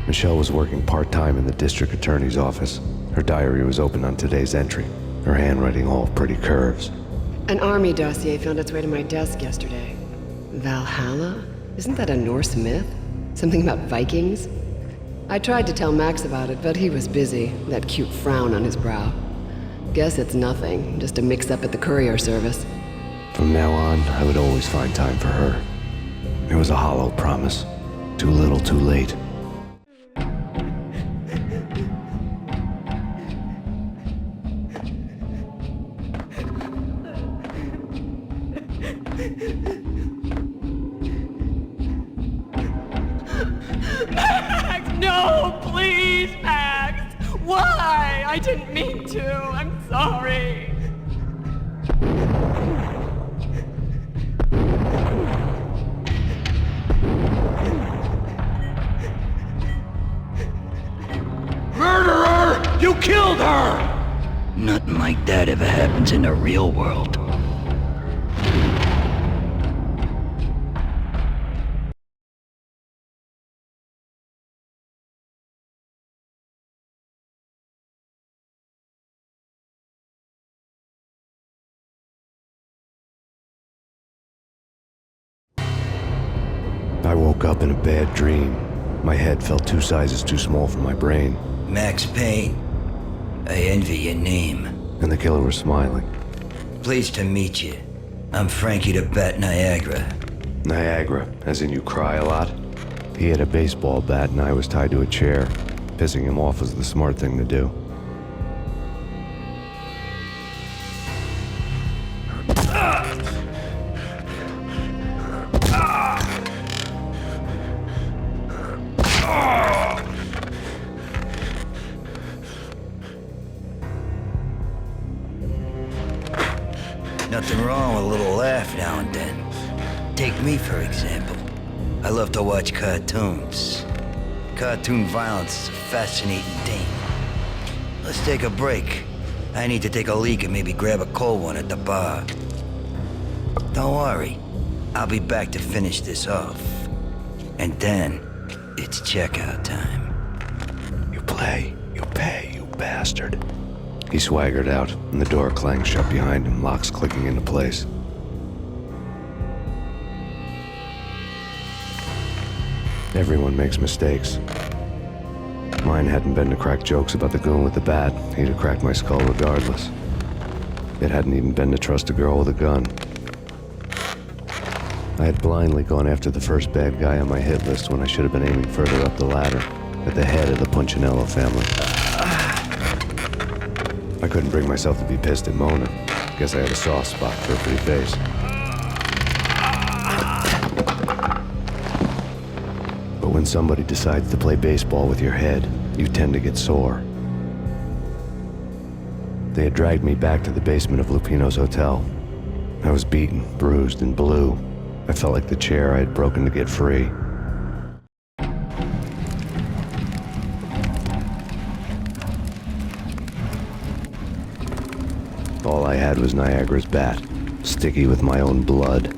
Michelle was working part-time in the district attorney's office. Her diary was open on today's entry, her handwriting all pretty curves. An army dossier found its way to my desk yesterday. Valhalla? Isn't that a Norse myth? Something about Vikings? I tried to tell Max about it, but he was busy, that cute frown on his brow. Guess it's nothing, just a mix-up at the courier service. From now on, I would always find time for her. It was a hollow promise. Too little, too late. Max, no, please, Max! Why? I didn't mean to. I'm sorry. Murderer! You killed her! Nothing like that ever happens in the real world. I woke up in a bad dream. My head felt 2 sizes too small for my brain. Max Payne. I envy your name. And the killer was smiling. Pleased to meet you. I'm Frankie the Bat Niagara. Niagara, as in you cry a lot? He had a baseball bat and I was tied to a chair. Pissing him off was the smart thing to do. Nothing wrong with a little laugh now and then. Take me, for example. I love to watch cartoons. Cartoon violence is a fascinating thing. Let's take a break. I need to take a leak and maybe grab a cold one at the bar. Don't worry. I'll be back to finish this off. And then, it's checkout time. You play, you pay, you bastard. He swaggered out, and the door clanged shut behind him, locks clicking into place. Everyone makes mistakes. Mine hadn't been to crack jokes about the goon with the bat. He'd have cracked my skull regardless. It hadn't even been to trust a girl with a gun. I had blindly gone after the first bad guy on my hit list when I should have been aiming further up the ladder, at the head of the Punchinello family. I couldn't bring myself to be pissed at Mona. Guess I had a soft spot for her pretty face. But when somebody decides to play baseball with your head, you tend to get sore. They had dragged me back to the basement of Lupino's hotel. I was beaten, bruised, and blue. I felt like the chair I had broken to get free. All I had was Niagara's bat, sticky with my own blood.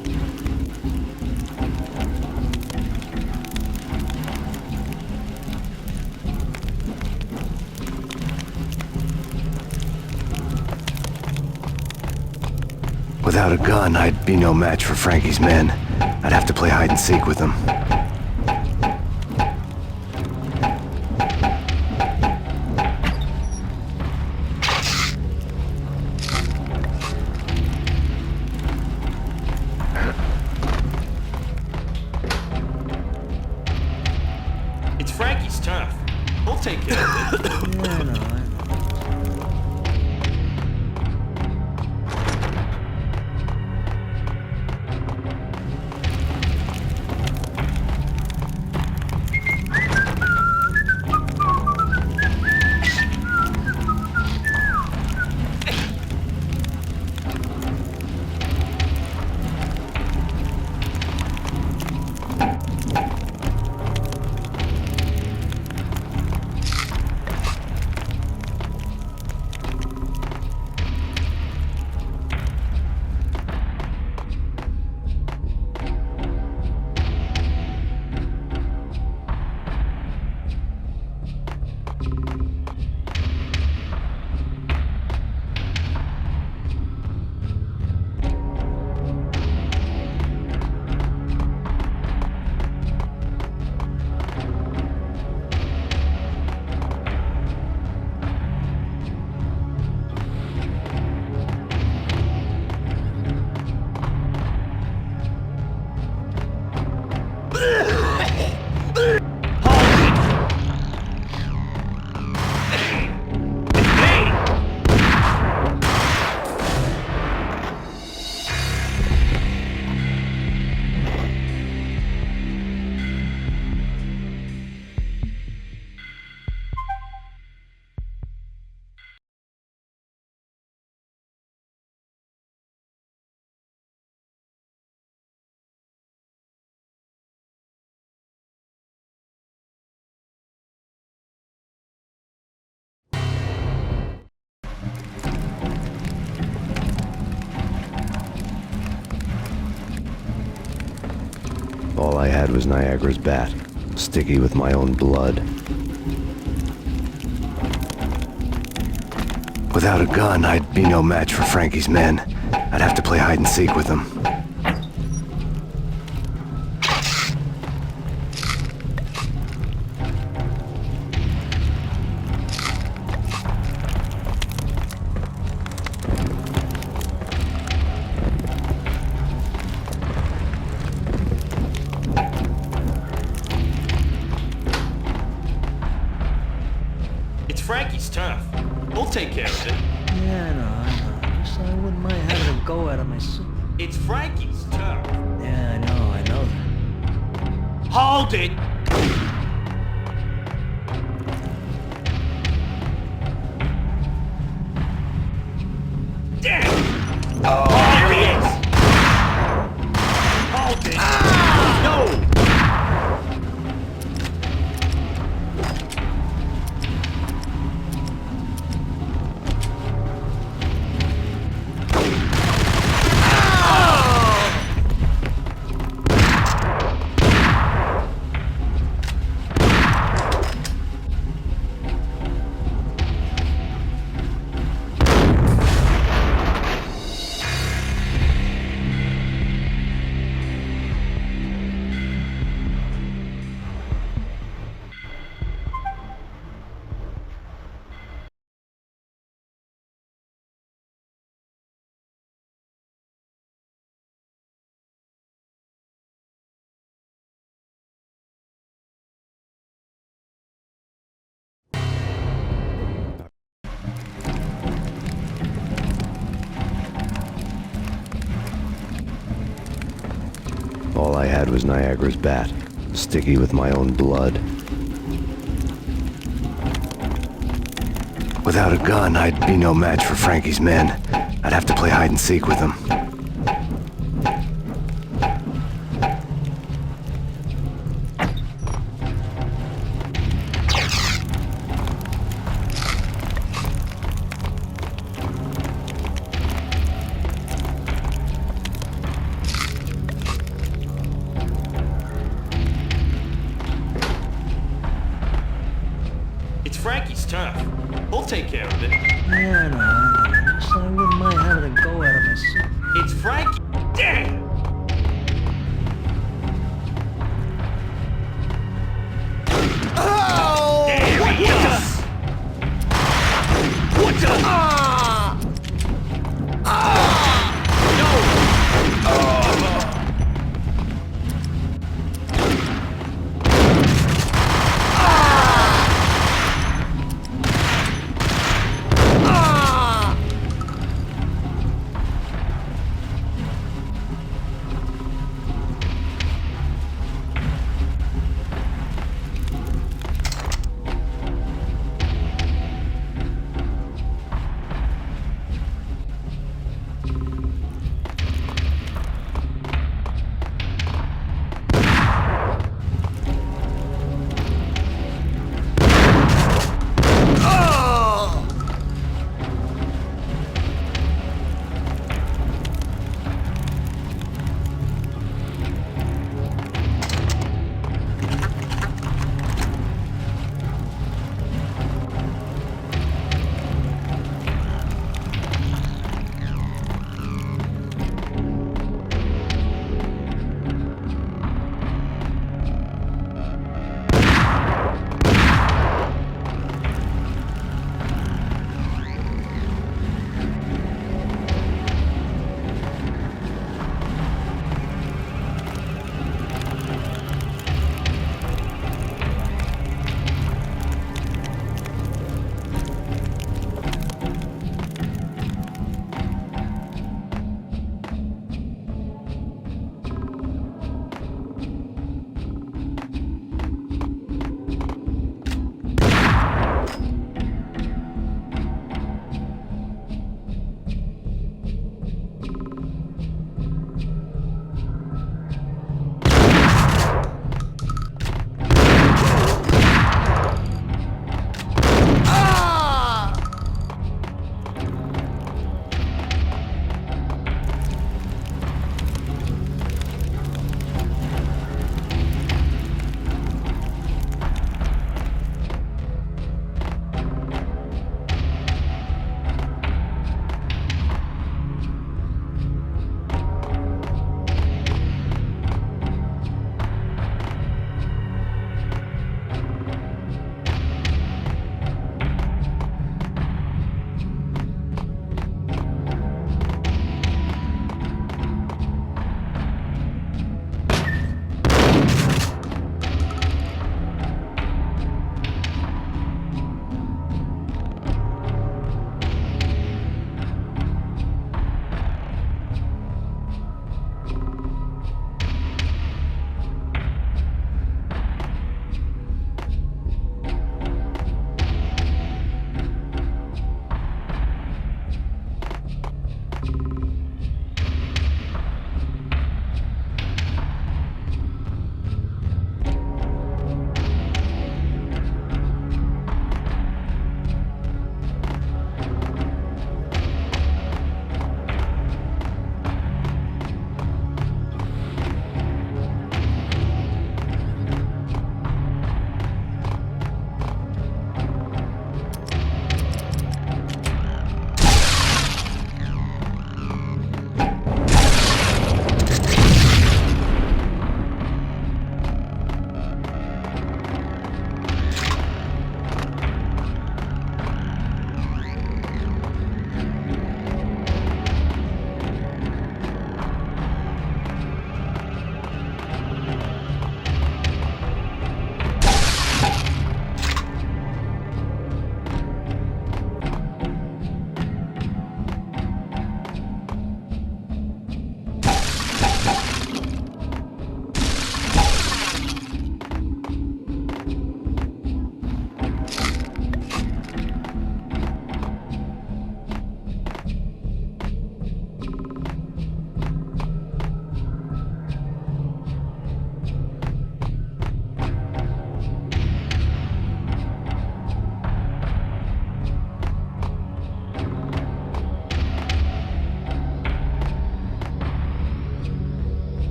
Without a gun, I'd be no match for Frankie's men. I'd have to play hide and seek with them. It's Frankie's turf. We'll take care of it. Yeah, no, had was Niagara's bat, sticky with my own blood. Without a gun, I'd be no match for Frankie's men. I'd have to play hide and seek with them. It's Frankie's turf. We'll take care of it. Yeah, I know. Just I wouldn't mind having a go at it myself. It's Frankie's turf. Yeah, I know that. Hold it! Damn! Oh, there he is! Hold it! No! All I had was Niagara's bat, sticky with my own blood. Without a gun, I'd be no match for Frankie's men. I'd have to play hide and seek with them. It's Frankie's turf. We'll take care of it. Yeah, I know. Just I wouldn't mind having a go at it myself. It's Frankie. Damn! Oh! There he is! What the? No!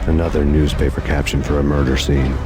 Another newspaper caption for a murder scene.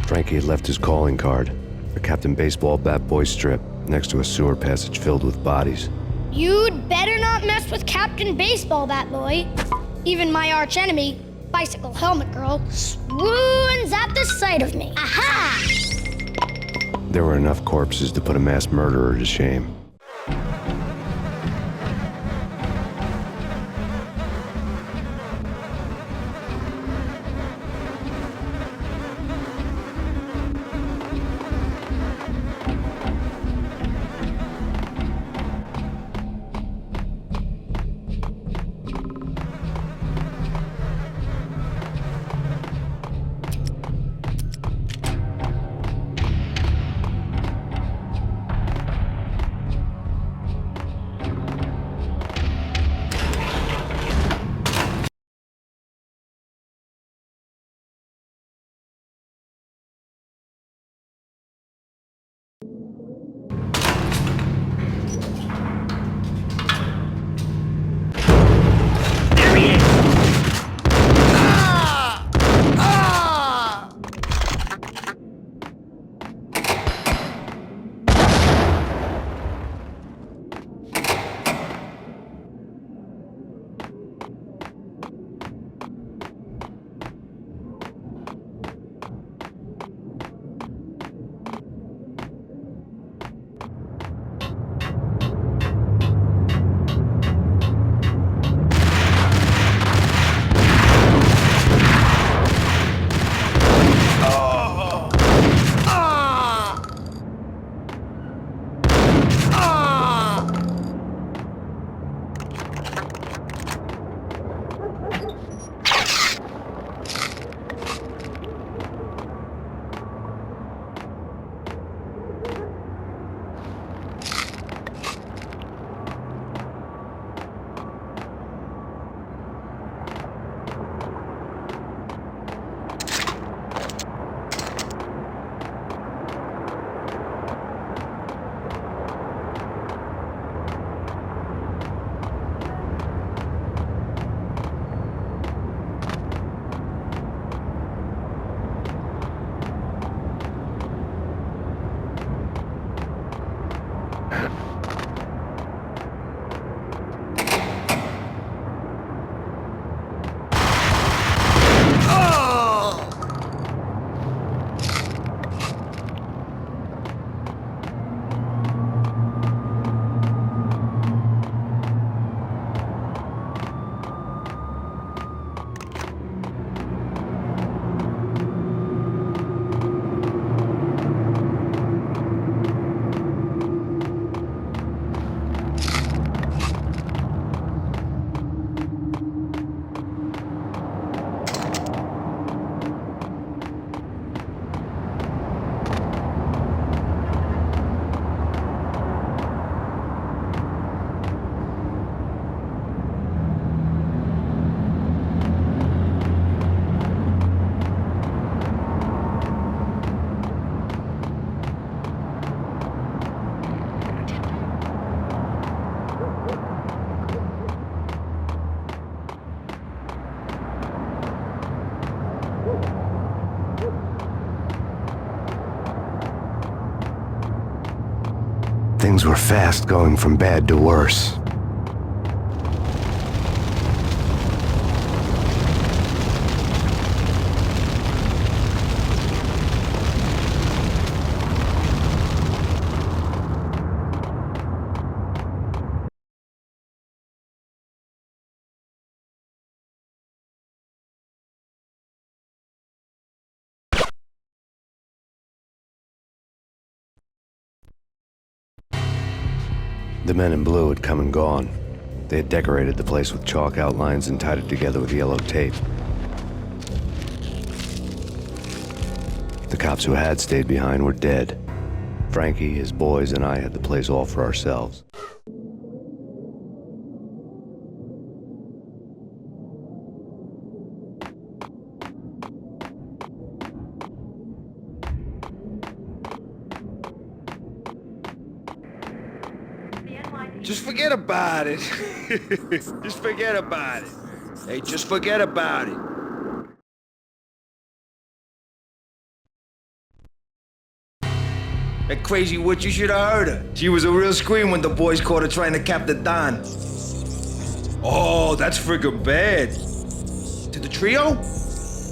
Frankie had left his calling card, a Captain Baseball bat boy strip, next to a sewer passage filled with bodies. You'd better not mess with Captain Baseball Bat Boy. Even my archenemy, Bicycle Helmet Girl, swoons at the sight of me. Aha! There were enough corpses to put a mass murderer to shame. Things were fast going from bad to worse. The men in blue had come and gone. They had decorated the place with chalk outlines and tied it together with yellow tape. The cops who had stayed behind were dead. Frankie, his boys, and I had the place all for ourselves. Just forget about it. Just forget about it. Hey, just forget about it. That crazy witch, you should have heard her. She was a real scream when the boys caught her trying to cap the Don. Oh, that's friggin' bad. To the trio?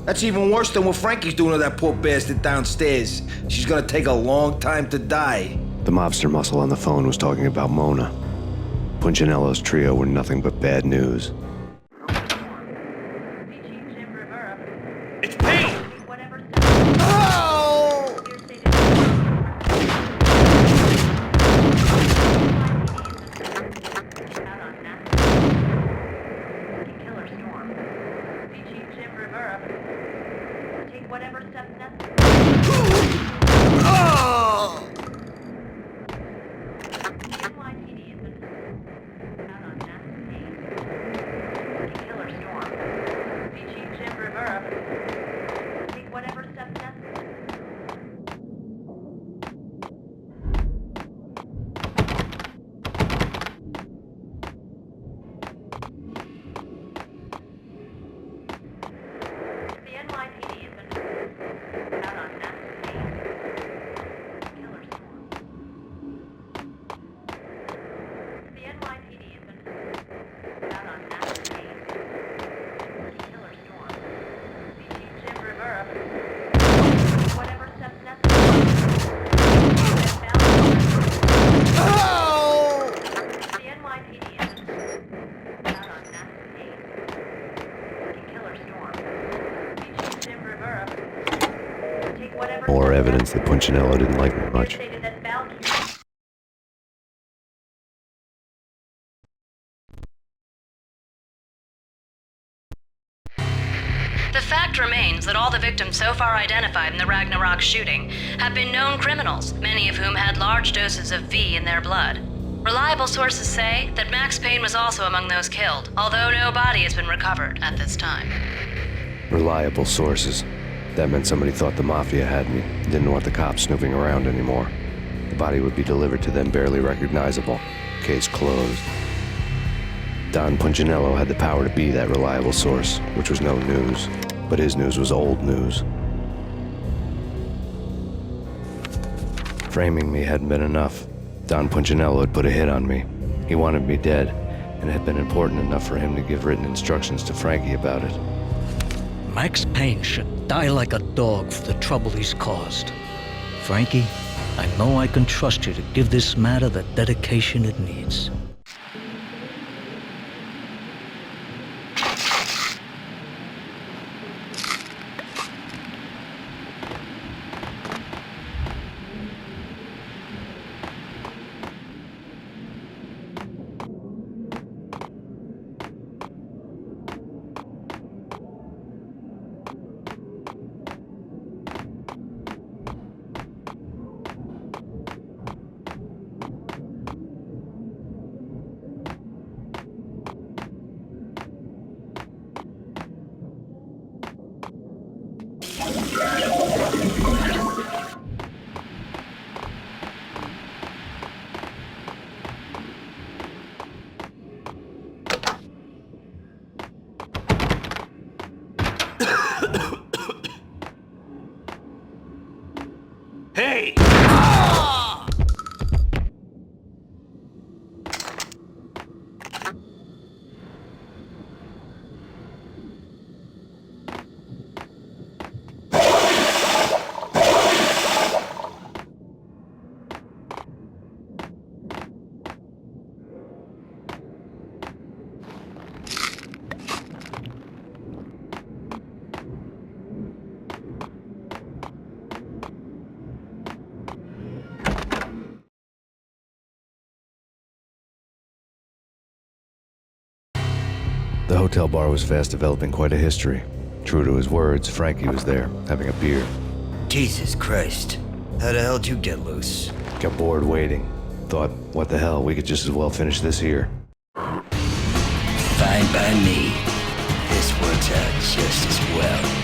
That's even worse than what Frankie's doing to that poor bastard downstairs. She's gonna take a long time to die. The mobster muscle on the phone was talking about Mona. Punchinello's trio were nothing but bad news. It's Payne! More evidence that Punchinello didn't like me much. The fact remains that all the victims so far identified in the Ragnarok shooting have been known criminals, many of whom had large doses of V in their blood. Reliable sources say that Max Payne was also among those killed, although no body has been recovered at this time. Reliable sources. That meant somebody thought the Mafia had me, didn't want the cops snooping around anymore. The body would be delivered to them barely recognizable. Case closed. Don Punchinello had the power to be that reliable source, which was no news. But his news was old news. Framing me hadn't been enough. Don Punchinello had put a hit on me. He wanted me dead, and it had been important enough for him to give written instructions to Frankie about it. Max Payne should die like a dog for the trouble he's caused. Frankie, I know I can trust you to give this matter the dedication it needs. Hey! hotel bar was fast developing quite a history. True to his words, Frankie was there, having a beer. Jesus Christ. How the hell did you get loose? Got bored waiting. Thought, what the hell, we could just as well finish this here. Fine by me. This works out just as well.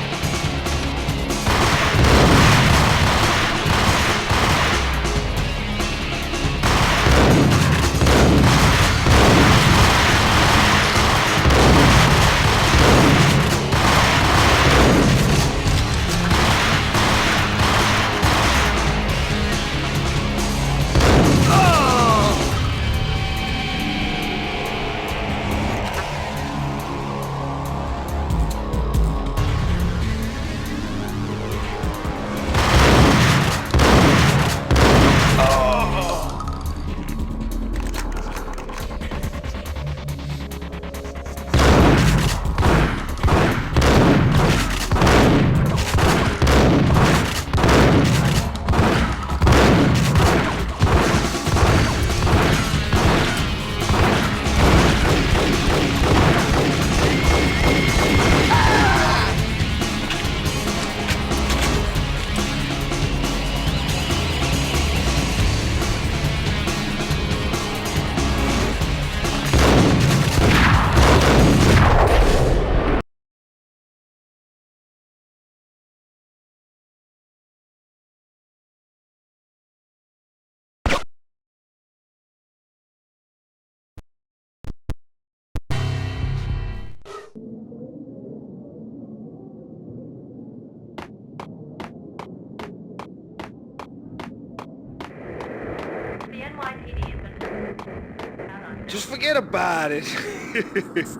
Just forget about it.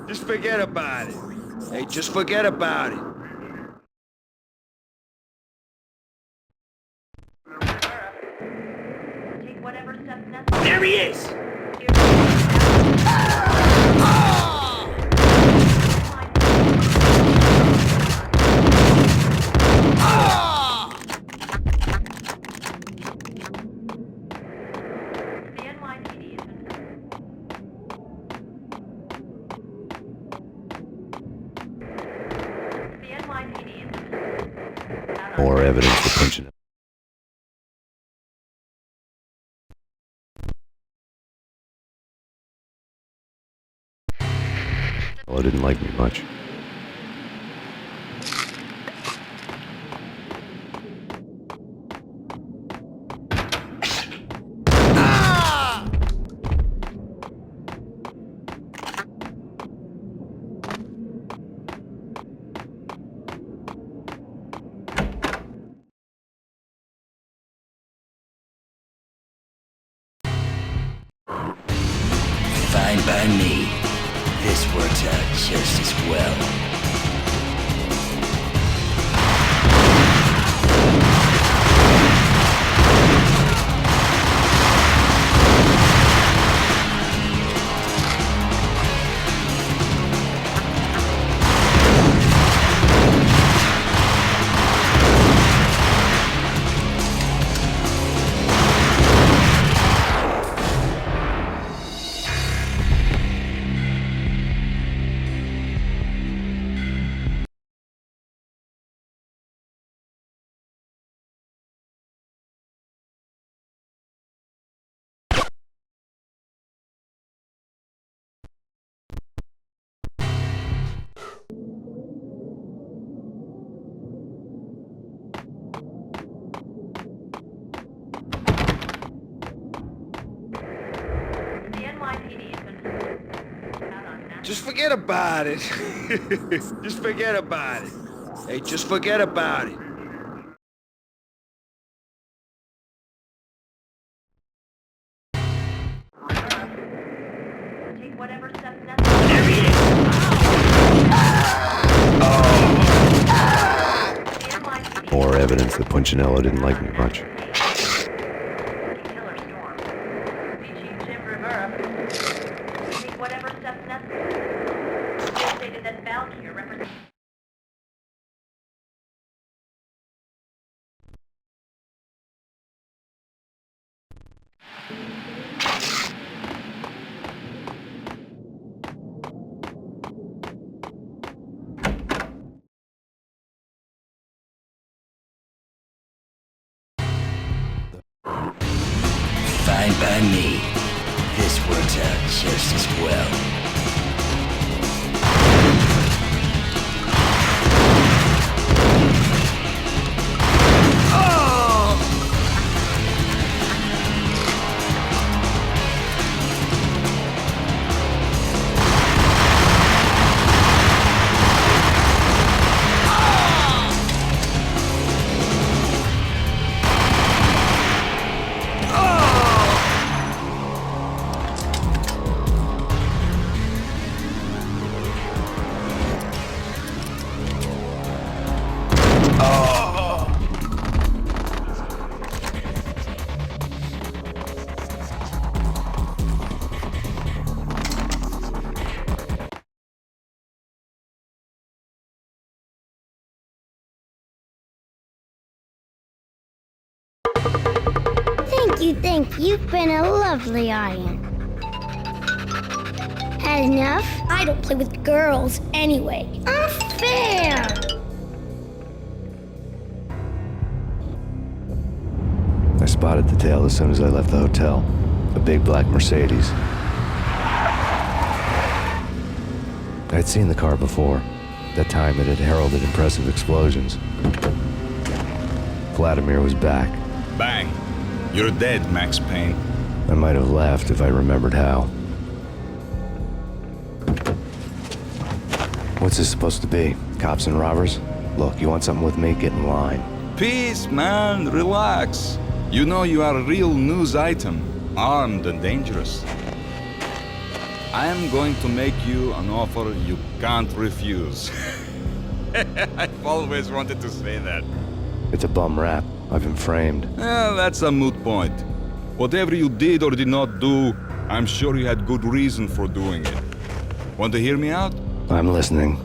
Just forget about it. Hey, just forget about it. There he is! More evidence for punching it. Well, didn't like me much. Fine by me. This works out just as well. Just forget about it. Just forget about it. Hey, just forget about it. There he is! More evidence that Punchinello didn't like me much. by me. This works out just as well. Thank you. You've been a lovely audience. Had enough? I don't play with girls anyway. Unfair! I spotted the tail as soon as I left the hotel. A big black Mercedes. I'd seen the car before. That time it had heralded impressive explosions. Vladimir was back. Bang. You're dead, Max Payne. I might have laughed if I remembered how. What's this supposed to be? Cops and robbers? Look, you want something with me? Get in line. Peace, man. Relax. You know you are a real news item. Armed and dangerous. I am going to make you an offer you can't refuse. I've always wanted to say that. It's a bum rap. I've been framed. That's a moot point. Whatever you did or did not do, I'm sure you had good reason for doing it. Want to hear me out? I'm listening.